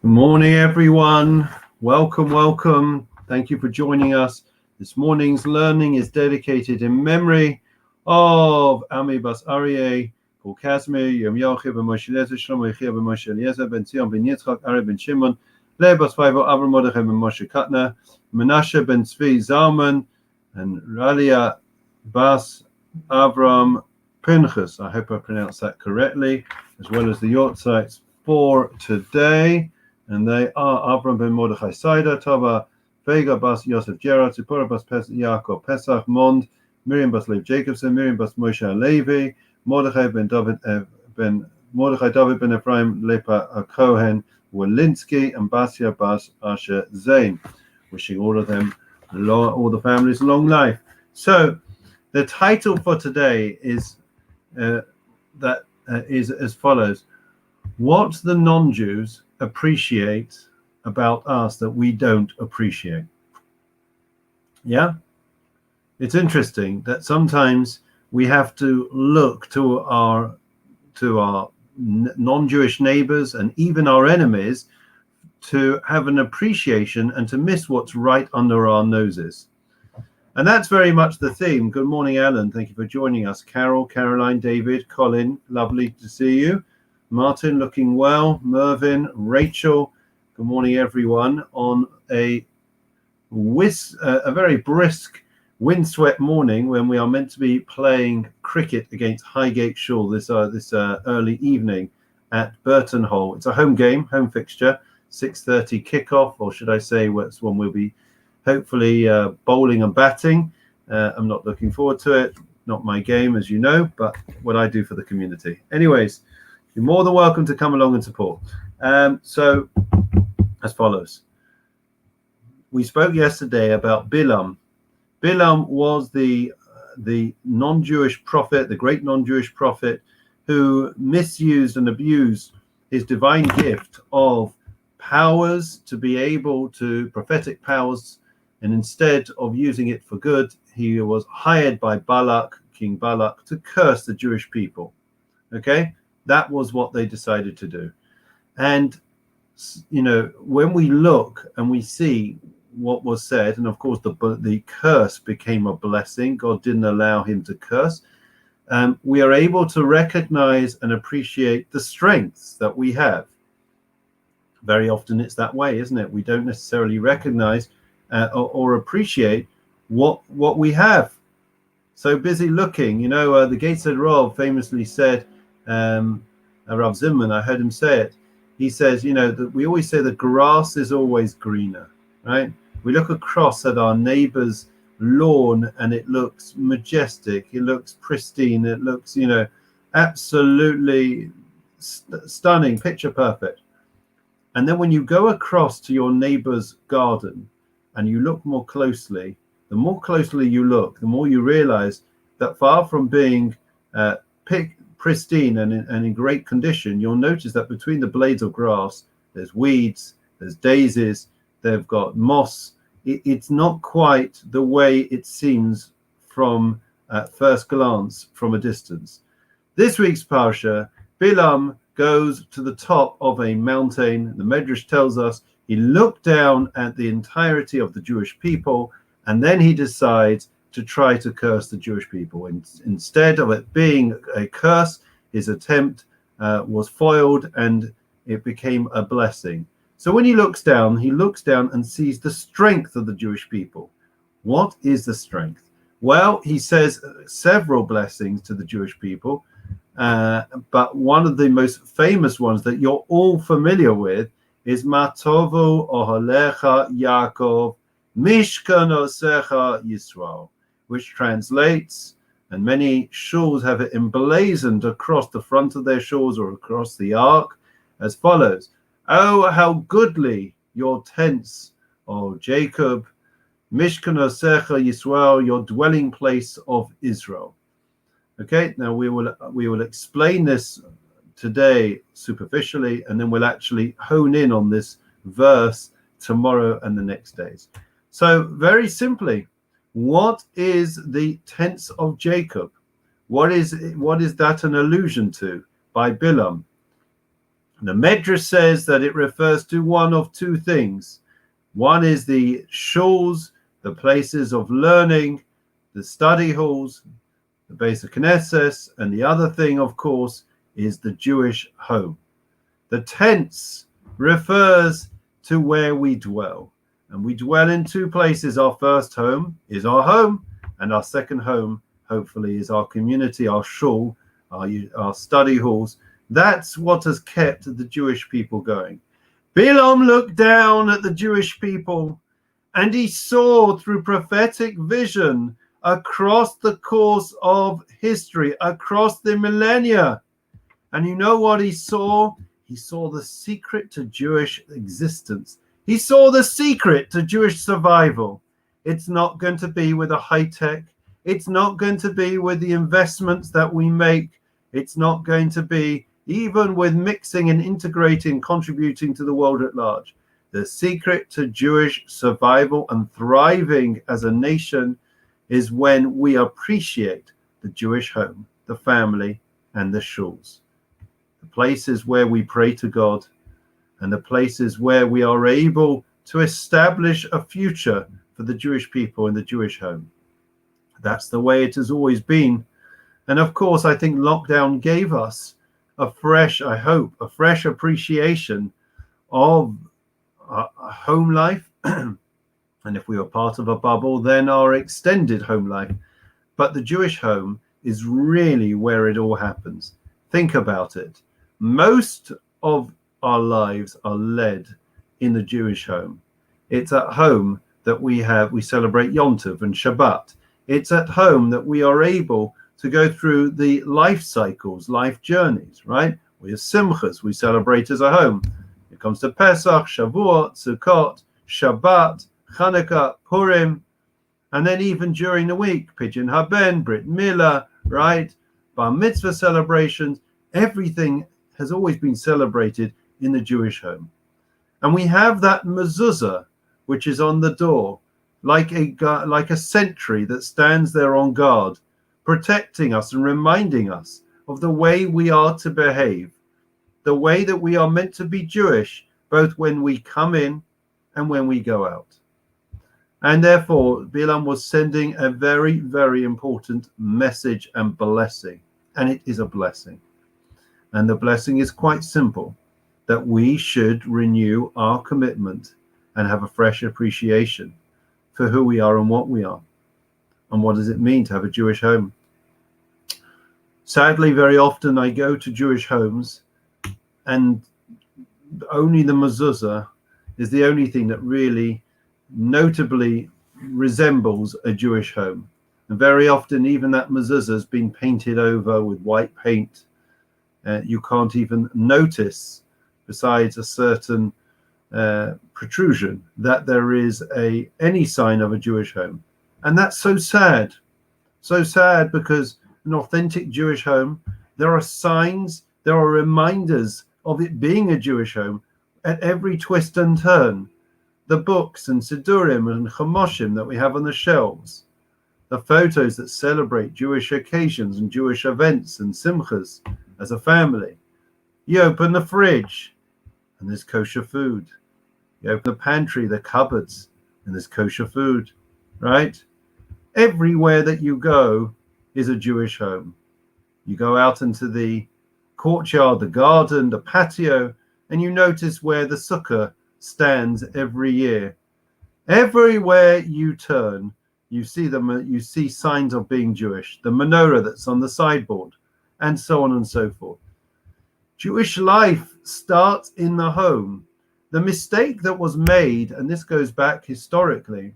Good morning, everyone. Welcome. Thank you for joining us. This morning's learning is dedicated in memory of Ami Bas Aryeh, Paul Casimir, Yom Yochid ben Moshe Eliezer, Shlomo Yechia ben Moshe Eliezer, Ben Zion ben Yitzchak, Ari ben Shimon, Leah Bas Faivo, Avram Mordechai ben Moshe Katner, Menashe ben Tzvi Zalman, and Ralia Bas Avram Pinchas. I hope I pronounced that correctly, as well as the Yortzites for today. And they are Avram ben Mordechai Saida, Tava Vega bas Yosef Gerard, Zipporah bas Yaakov Pesach, Mond, Miriam bas Lev Jacobson, Miriam bas Moshe Levi, Mordechai ben David ben Ephraim Lepa Cohen Walensky, and Basia bas Asher Zain. Wishing all of them, all the families, long life. So the title for today is is as follows: what the non-Jews appreciate about us that we don't appreciate. Yeah, it's interesting that sometimes we have to look to our non-Jewish neighbors and even our enemies to have an appreciation and to miss what's right under our noses. And that's very much the theme. Good morning, Alan. Thank you for joining us. Carol, Caroline, David, Colin, lovely to see you. Martin, looking well. Mervyn, Rachel, good morning, everyone. On a very brisk, windswept morning when we are meant to be playing cricket against Highgate Shore this early evening at Burton Hall. It's a home game, home fixture, 6:30 kickoff, or should I say, it's one we'll be hopefully bowling and batting. I'm not looking forward to it. Not my game, as you know, but what I do for the community. Anyways, you're more than welcome to come along and support. So, as follows. We spoke yesterday about Bilam. Bilam was the non-Jewish prophet, the great non-Jewish prophet, who misused and abused his divine gift of powers to be able to, prophetic powers, and instead of using it for good, he was hired by Balak, King Balak, to curse the Jewish people. Okay? That was what they decided to do. And, you know, when we look and we see what was said, and of course the curse became a blessing, God didn't allow him to curse, we are able to recognize and appreciate the strengths that we have. Very often it's that way, isn't it? We don't necessarily recognize or appreciate what we have. So busy looking, you know, the Gateshead Rov famously said, Rav Zimmerman, I heard him say it. He says, you know, that we always say the grass is always greener, right? We look across at our neighbor's lawn and it looks majestic, it looks pristine, it looks, you know, absolutely stunning, picture perfect. And then when you go across to your neighbor's garden and you look more closely, the more closely you look, the more you realize that far from being pristine and in great condition, you'll notice that between the blades of grass, there's weeds, there's daisies, they've got moss. It's not quite the way it seems from at first glance from a distance. This week's Parsha, Bilam goes to the top of a mountain. The Medrash tells us he looked down at the entirety of the Jewish people, and then he decides to try to curse the Jewish people. Instead of it being a curse, his attempt was foiled and it became a blessing. So when he looks down and sees the strength of the Jewish people. What is the strength? Well, he says several blessings to the Jewish people, but one of the most famous ones that you're all familiar with is Matovu Oholecha Yaakov Mishkanosecha Yisrael, which translates, and many shuls have it emblazoned across the front of their shuls or across the ark, as follows: "Oh, how goodly your tents, O Jacob, Mishkanosecha Yisrael, your dwelling place of Israel." Okay, now we will explain this today superficially, and then we'll actually hone in on this verse tomorrow and the next days. So very simply, what is the tents of Jacob? What is that an allusion to by Bilam? The Medrash says that it refers to one of two things. One is the shuls, the places of learning, the study halls, the Beis Knesset, and the other thing, of course, is the Jewish home. The tents refers to where we dwell, and we dwell in two places. Our first home is our home, and our second home, hopefully, is our community, our shul, our study halls. That's what has kept the Jewish people going. Bilam looked down at the Jewish people, and he saw through prophetic vision across the course of history, across the millennia. And you know what he saw? He saw the secret to Jewish existence. He saw the secret to Jewish survival. It's not going to be with a high tech. It's not going to be with the investments that we make. It's not going to be even with mixing and integrating, contributing to the world at large. The secret to Jewish survival and thriving as a nation is when we appreciate the Jewish home, the family, and the shuls. The places where we pray to God, and the places where we are able to establish a future for the Jewish people in the Jewish home. That's the way it has always been. And of course, I think lockdown gave us a fresh appreciation of home life. And if we were part of a bubble, then our extended home life. But the Jewish home is really where it all happens. Think about it. Most of our lives are led in the Jewish home. It's at home that we celebrate Yom Tov and Shabbat. It's at home that we are able to go through the life cycles, life journeys, right? We have Simchas, we celebrate as a home. It comes to Pesach, Shavuot, Sukkot, Shabbat, Hanukkah, Purim, and then even during the week, Pidyon Haben, Brit Milah, right? Bar Mitzvah celebrations, everything has always been celebrated in the Jewish home. And we have that mezuzah, which is on the door, like a sentry that stands there on guard, protecting us and reminding us of the way we are to behave, the way that we are meant to be Jewish, both when we come in and when we go out. And therefore, Bilam was sending a very, very important message and blessing. And it is a blessing. And the blessing is quite simple, that we should renew our commitment and have a fresh appreciation for who we are and what we are. And what does it mean to have a Jewish home? Sadly, very often I go to Jewish homes and only the mezuzah is the only thing that really notably resembles a Jewish home. And very often even that mezuzah has been painted over with white paint. You can't even notice, besides a certain protrusion, that there is any sign of a Jewish home. And that's so sad because an authentic Jewish home, there are signs, there are reminders of it being a Jewish home at every twist and turn. The books and Siddurim and Chamoshim that we have on the shelves, the photos that celebrate Jewish occasions and Jewish events and simchas as a family. You open the fridge and there's kosher food. You open the pantry, the cupboards, and there's kosher food, right? Everywhere that you go is a Jewish home. You go out into the courtyard, the garden, the patio, and you notice where the sukkah stands every year. Everywhere you turn, you see signs of being Jewish. The menorah that's on the sideboard, and so on and so forth. Jewish life starts in the home. The mistake that was made, and this goes back historically,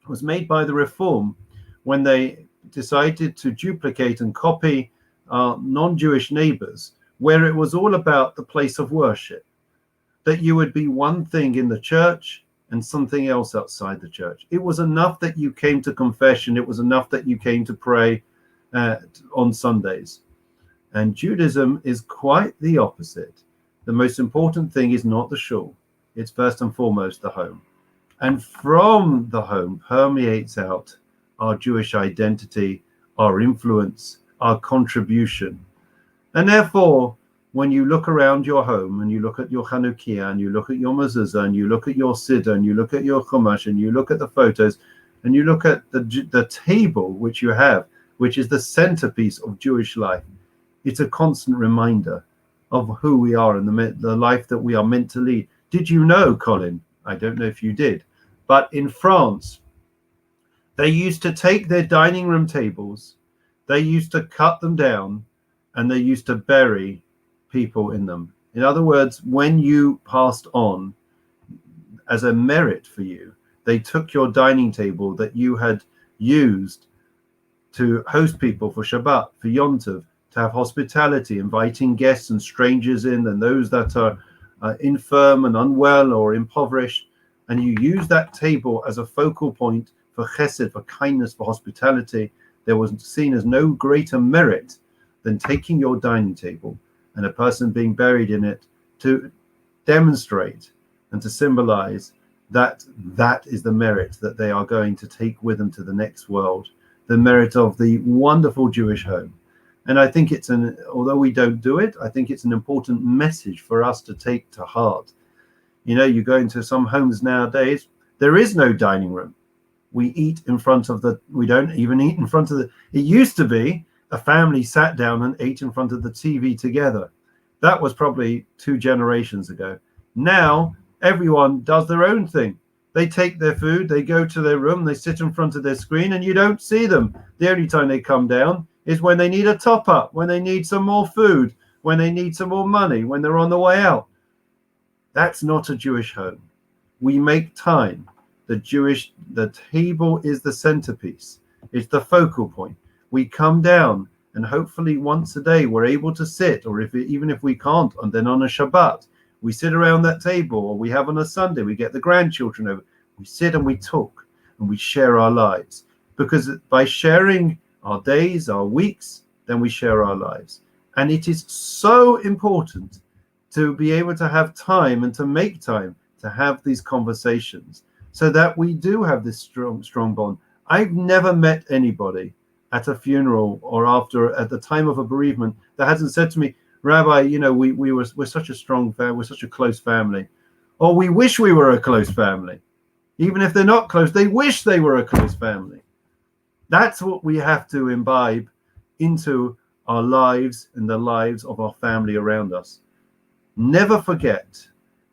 was made by the Reform when they decided to duplicate and copy our non-Jewish neighbors, where it was all about the place of worship, that you would be one thing in the church and something else outside the church. It was enough that you came to confession. It was enough that you came to pray on Sundays. And Judaism is quite the opposite. The most important thing is not the shul. It's first and foremost the home. And from the home permeates out our Jewish identity, our influence, our contribution. And therefore, when you look around your home and you look at your Chanukiah and you look at your mezuzah and you look at your siddur and you look at your chumash and you look at the photos and you look at the table which you have, which is the centerpiece of Jewish life, it's a constant reminder of who we are and the life that we are meant to lead. Did you know, Colin? I don't know if you did, but in France, they used to take their dining room tables, they used to cut them down, and they used to bury people in them. In other words, when you passed on, as a merit for you, they took your dining table that you had used to host people for Shabbat, for Yom Tov, to have hospitality, inviting guests and strangers in, and those that are infirm and unwell or impoverished, and you use that table as a focal point for chesed, for kindness, for hospitality. There was seen as no greater merit than taking your dining table and a person being buried in it to demonstrate and to symbolize that that is the merit that they are going to take with them to the next world, the merit of the wonderful Jewish home. And I think it's although we don't do it, I think it's an important message for us to take to heart. You know, you go into some homes nowadays, there is no dining room. We eat in front of we don't even eat in front of it used to be a family sat down and ate in front of the TV together. That was probably 2 generations ago. Now, everyone does their own thing. They take their food, they go to their room, they sit in front of their screen, and you don't see them. The only time they come down is when they need a top-up, when they need some more food, when they need some more money, when they're on the way out. That's not a Jewish home. We make time. The table is the centerpiece. It's the focal point. We come down, and hopefully once a day we're able to sit, or even if we can't, and then on a Shabbat, we sit around that table, or we have on a Sunday, we get the grandchildren over. We sit and we talk, and we share our lives. Because by sharing our days, our weeks, then we share our lives. And it is so important to be able to have time and to make time to have these conversations so that we do have this strong bond. I've never met anybody at a funeral or at the time of a bereavement that hasn't said to me, Rabbi, you know, we're such a strong family, we're such a close family, or we wish we were a close family. Even if they're not close, they wish they were a close family. That's what we have to imbibe into our lives and the lives of our family around us. Never forget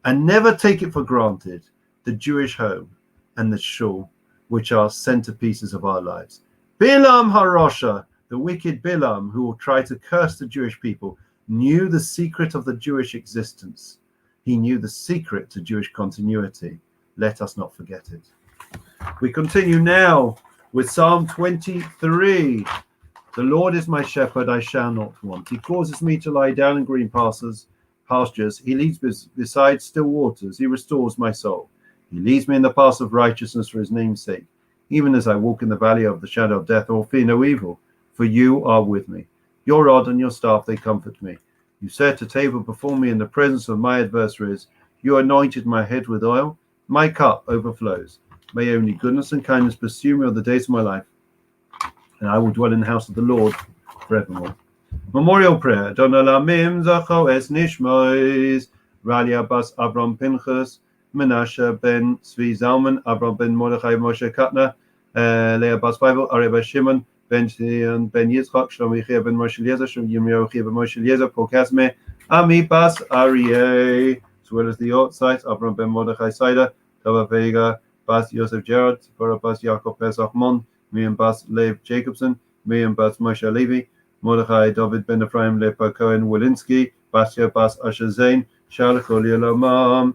and never take it for granted the Jewish home and the shul, which are centerpieces of our lives. Bilam Harosha, the wicked Bilam, who will try to curse the Jewish people, knew the secret of the Jewish existence. He knew the secret to Jewish continuity. Let us not forget it. We continue now with Psalm 23. The Lord is my shepherd, I shall not want. He causes me to lie down in green pastures. He leads me beside still waters. He restores my soul. He leads me in the paths of righteousness for his name's sake. Even as I walk in the valley of the shadow of death, I will fear no evil, for you are with me. Your rod and your staff, they comfort me. You set a table before me in the presence of my adversaries. You anointed my head with oil. My cup overflows. May only goodness and kindness pursue me all the days of my life, and I will dwell in the house of the Lord forevermore. Memorial prayer. Don Alamim Zacho Es Nishmois Ralia Bas Abram Pinchas Menashe Ben Zvi Zalman Abram Ben Mordechai Moshe Katna Leah Bas Bible Areba Shimon Ben Shion Ben Yitzchak Shlomo Yechia Ben Moshe Eliezer Shlomo Yirmiyahu Yechia Ben Moshe Eliezer Paul Kasme Ami Bas Aryeh, as well as the outside Abram Ben Mordechai Saida Tava Vega Bas Yosef Gerard Bara Bas Yaakov Pesach Mon Miriam Bas Lev Jacobson Miriam Bas Moshe Levi Mordechai David Ben Ephraim Lepa Cohen Walensky Basia Bas Asher Zain Shalchol Yolamam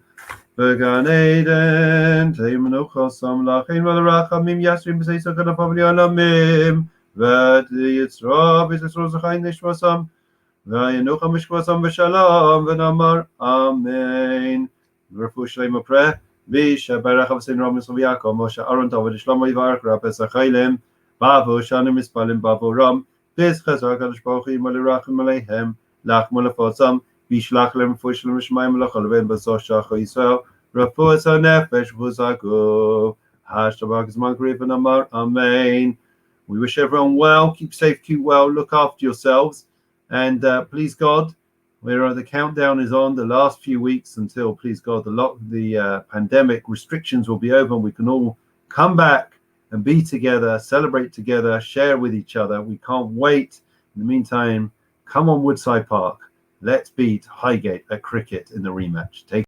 Bergan Eden Teimenocha Sam Lachin Valarachamim Yasrim Beseisa Kanapavli Alamim Vat Yitzra Bisesro Zachain Nishmasam Vayenocha Mishkwasam Veshalom Venamar Amen. Refu Shlema prayer Visha Barachav Sin Ramis of Yaakov Moshe Aaron David Shlomo Yivarach Rapes Achailim Bavu Shanim Mispalim Bavu Ram This Chazar Kadosh Baruch Hu Malirachim Aleihem Lach Malafotzam Bishlach Lem Fushlim Shmaim Lachalven Basosh Shacha Yisrael Rafuas HaNefesh V'Zagov Hashtabak Zman Kriv and Amar Amen. We wish everyone well. Keep safe, keep well. Look after yourselves, and please God, The countdown is on. The last few weeks until, please God, the pandemic restrictions will be over and we can all come back and be together, celebrate together, share with each other. We can't wait. In the meantime, come on Woodside Park. Let's beat Highgate at cricket in the rematch. Take